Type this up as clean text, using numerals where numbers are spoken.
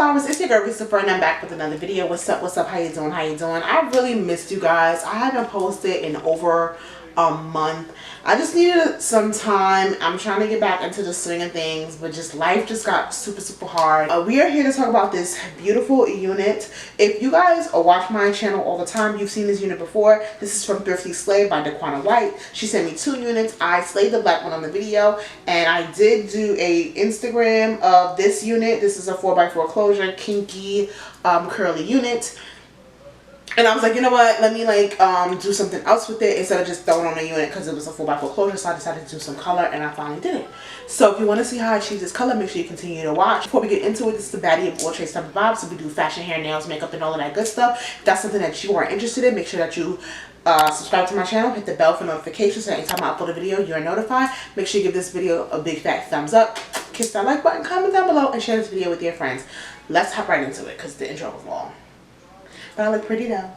flowers, it's your girl Reese LaFleur, and I'm back with another video. What's up, how you doing, I really missed you guys. I haven't posted in over a month. I just needed some time. I'm trying to get back into the swing of things, but just life just got super hard. We are here to talk about this beautiful unit. If you guys watch my channel all the time, you've seen this unit before. This is from Thrifty by Daquanna White. She sent me 2 units. I slayed the black one on the video, and I did do a Instagram of this unit. This is a 4x4 closure Kinky curly unit. And I was like, you know what, let me like do something else with it instead of just throwing on a unit, because it was a 4x4 closure. So I decided to do some color, and I finally did it. So if you want to see how I achieve this color, make sure you continue to watch. Before we get into it, this is the baddie of all trades type of vibes. So we do fashion, hair, nails, makeup, and all of that good stuff. If that's something that you are interested in, make sure that you subscribe to my channel, hit the bell for notifications, so anytime I upload a video, you are notified. Make sure you give this video a big fat thumbs up, kiss that like button, comment down below, and share this video with your friends. Let's hop right into it, because the intro was long. But I look pretty though.